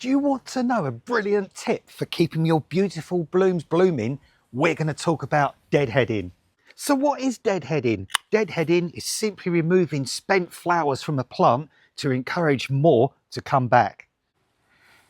Do you want to know a brilliant tip for keeping your beautiful blooms blooming? We're going to talk about deadheading. So what is deadheading? Deadheading is simply removing spent flowers from a plant to encourage more to come back.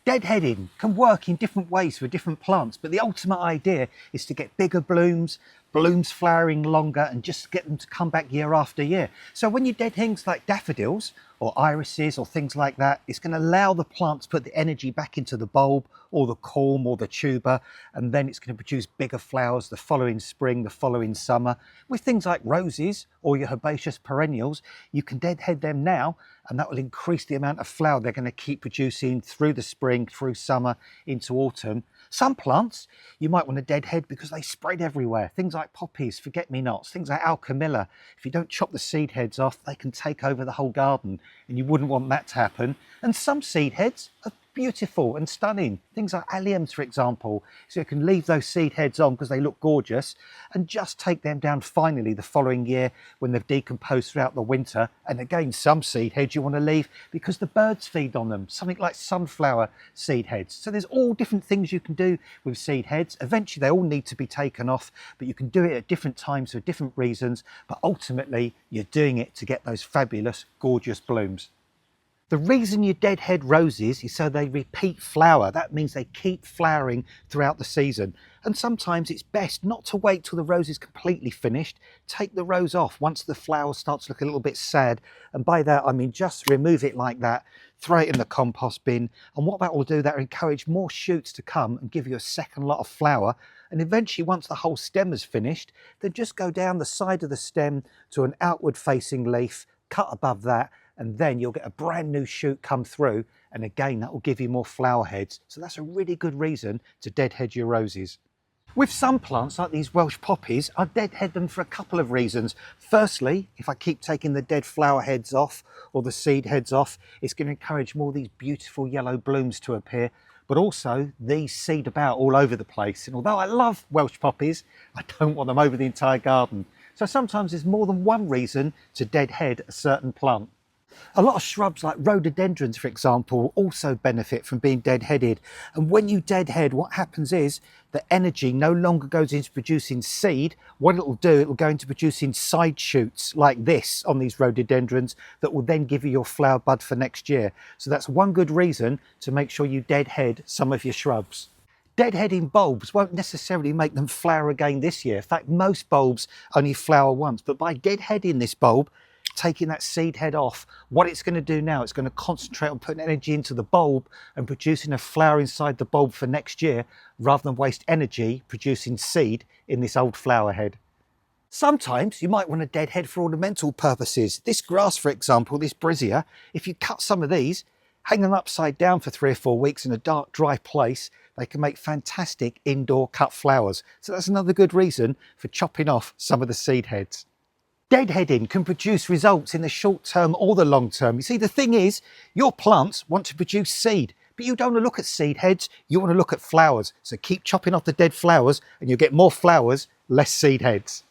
Deadheading can work in different ways for different plants, but the ultimate idea is to get bigger blooms, blooms flowering longer, and just get them to come back year after year. So when you dead things like daffodils or irises or things like that, it's going to allow the plant to put the energy back into the bulb or the culm or the tuber, and then it's going to produce bigger flowers the following spring, the following summer. With things like roses or your herbaceous perennials, you can deadhead them now, and that will increase the amount of flower they're going to keep producing through the spring, through summer, into autumn. Some plants you might want to deadhead because they spread everywhere. Things like poppies, forget-me-nots, things like alchemilla. If you don't chop the seed heads off, they can take over the whole garden, and you wouldn't want that to happen. And some seed heads are beautiful and stunning. Things like alliums, for example. So you can leave those seed heads on because they look gorgeous and just take them down finally the following year when they've decomposed throughout the winter. And again, some seed heads you want to leave because the birds feed on them, something like sunflower seed heads. So there's all different things you can do with seed heads. Eventually they all need to be taken off, but you can do it at different times for different reasons, but ultimately you're doing it to get those fabulous, gorgeous blooms. The reason you deadhead roses is so they repeat flower. That means they keep flowering throughout the season. And sometimes it's best not to wait till the rose is completely finished. Take the rose off once the flower starts to look a little bit sad. And by that, I mean just remove it like that, throw it in the compost bin. And what that will do, that will encourage more shoots to come and give you a second lot of flower. And eventually, once the whole stem is finished, then just go down the side of the stem to an outward facing leaf, cut above that, and then you'll get a brand new shoot come through, and again that will give you more flower heads. So that's a really good reason to deadhead your roses. With some plants like these Welsh poppies, I deadhead them for a couple of reasons. Firstly, if I keep taking the dead flower heads off or the seed heads off, it's going to encourage more of these beautiful yellow blooms to appear. But also these seed about all over the place, and although I love Welsh poppies, I don't want them over the entire garden. So sometimes there's more than one reason to deadhead a certain plant. A lot of shrubs like rhododendrons, for example, also benefit from being deadheaded. And when you deadhead, what happens is the energy no longer goes into producing seed. What it will do, it will go into producing side shoots like this on these rhododendrons that will then give you your flower bud for next year. So that's one good reason to make sure you deadhead some of your shrubs. Deadheading bulbs won't necessarily make them flower again this year. In fact, most bulbs only flower once, but by deadheading this bulb, taking that seed head off, what it's going to do now, it's going to concentrate on putting energy into the bulb and producing a flower inside the bulb for next year, rather than waste energy producing seed in this old flower head. Sometimes you might want to deadhead for ornamental purposes. This grass, for example, this brizia, if you cut some of these, hang them upside down for 3 or 4 weeks in a dark, dry place, they can make fantastic indoor cut flowers. So that's another good reason for chopping off some of the seed heads. Deadheading can produce results in the short term or the long term. You see, the thing is, your plants want to produce seed, but you don't want to look at seed heads, you want to look at flowers. So keep chopping off the dead flowers and you'll get more flowers, less seed heads.